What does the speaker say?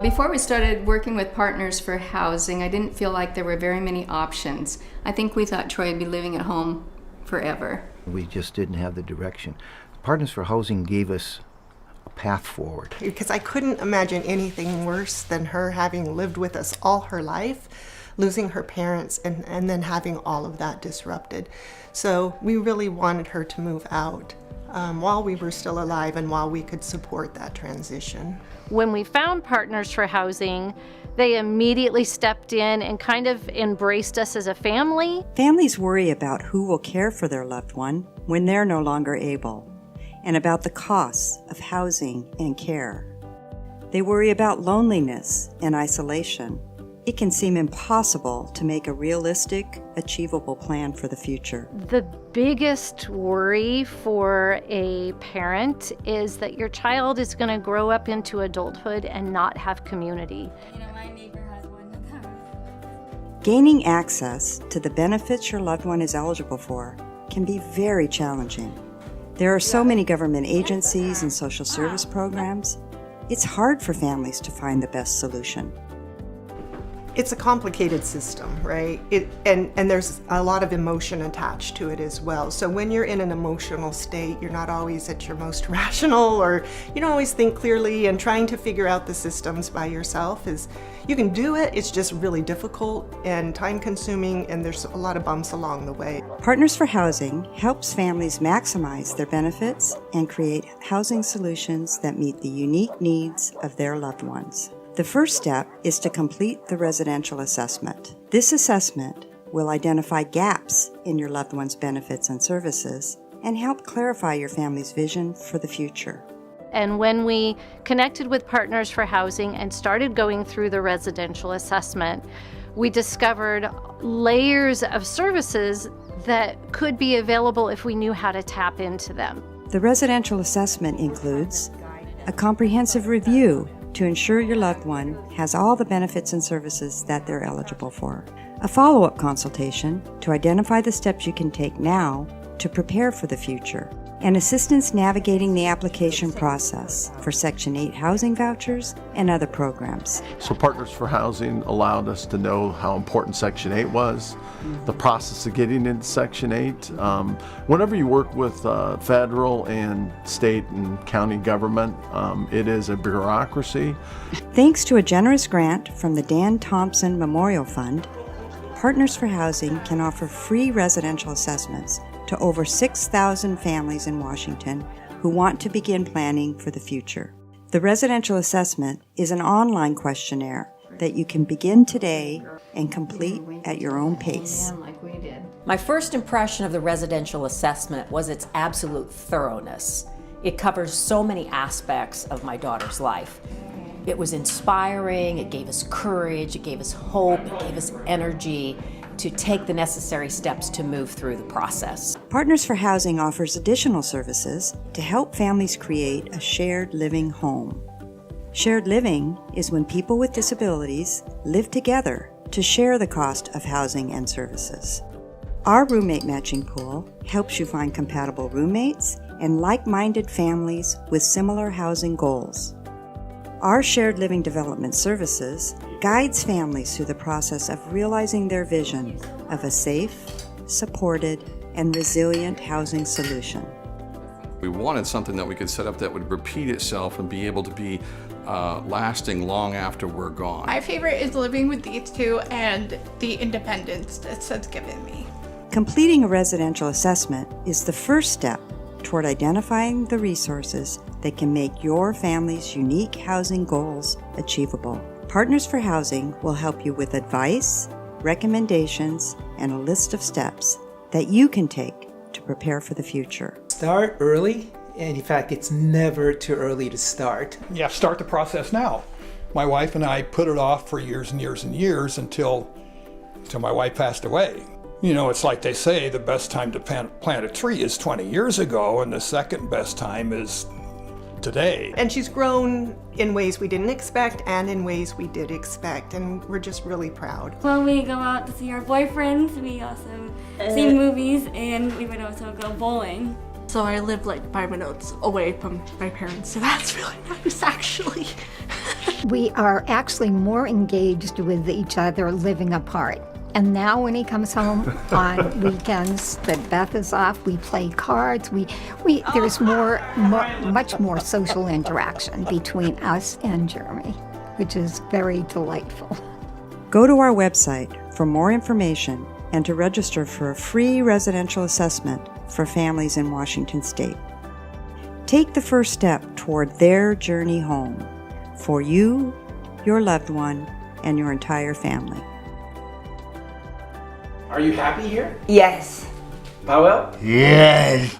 Before we started working with Partners for Housing, I didn't feel like there were very many options. I think we thought Troy would be living at home forever. We just didn't have the direction. Partners for Housing gave us a path forward. Because I couldn't imagine anything worse than her having lived with us all her life, losing her parents, and then having all of that disrupted. So we really wanted her to move out while we were still alive and while we could support that transition. When we found Partners for Housing, they immediately stepped in and kind of embraced us as a family. Families worry about who will care for their loved one when they're no longer able, and about the costs of housing and care. They worry about loneliness and isolation. It can seem impossible to make a realistic, achievable plan for the future. The biggest worry for a parent is that your child is going to grow up into adulthood and not have community. My neighbor has one of them. Gaining access to the benefits your loved one is eligible for can be very challenging. There are so many government agencies and social service programs. It's hard for families to find the best solution. It's a complicated system, right? And there's a lot of emotion attached to it as well. So when you're in an emotional state, you're not always at your most rational, or you don't always think clearly, and trying to figure out the systems by yourself you can do it, it's just really difficult and time consuming, and there's a lot of bumps along the way. Partners for Housing helps families maximize their benefits and create housing solutions that meet the unique needs of their loved ones. The first step is to complete the residential assessment. This assessment will identify gaps in your loved one's benefits and services and help clarify your family's vision for the future. And when we connected with Partners for Housing and started going through the residential assessment, we discovered layers of services that could be available if we knew how to tap into them. The residential assessment includes a comprehensive review to ensure your loved one has all the benefits and services that they're eligible for, a follow-up consultation to identify the steps you can take now to prepare for the future, and assistance navigating the application process for Section 8 housing vouchers and other programs. So Partners for Housing allowed us to know how important Section 8 was, the process of getting into Section 8. Whenever you work with federal and state and county government, it is a bureaucracy. Thanks to a generous grant from the Dan Thompson Memorial Fund, Partners for Housing can offer free residential assessments to over 6,000 families in Washington who want to begin planning for the future. The residential assessment is an online questionnaire that you can begin today and complete at your own pace. My first impression of the residential assessment was its absolute thoroughness. It covers so many aspects of my daughter's life. It was inspiring, it gave us courage, it gave us hope, it gave us energy to take the necessary steps to move through the process. Partners for Housing offers additional services to help families create a shared living home. Shared living is when people with disabilities live together to share the cost of housing and services. Our roommate matching pool helps you find compatible roommates and like-minded families with similar housing goals. Our Shared Living Development Services guides families through the process of realizing their vision of a safe, supported, and resilient housing solution. We wanted something that we could set up that would repeat itself and be able to be lasting long after we're gone. My favorite is living with these two and the independence that's given me. Completing a residential assessment is the first step toward identifying the resources that can make your family's unique housing goals achievable. Partners for Housing will help you with advice, recommendations, and a list of steps that you can take to prepare for the future. Start early, and in fact, it's never too early to start. Yeah, start the process now. My wife and I put it off for years and years and years until my wife passed away. You know, it's like they say, the best time to plant a tree is 20 years ago, and the second best time is today. And she's grown in ways we didn't expect and in ways we did expect, and we're just really proud. When we go out to see our boyfriends, we also see movies, and we would also go bowling. So I live like 5 minutes away from my parents, so that's really nice actually. We are actually more engaged with each other living apart. And now when he comes home on weekends that Beth is off, we play cards. There's much more social interaction between us and Jeremy, which is very delightful. Go to our website for more information and to register for a free residential assessment for families in Washington State. Take the first step toward their journey home for you, your loved one, and your entire family. Are you happy here? Yes. Powell? Yes.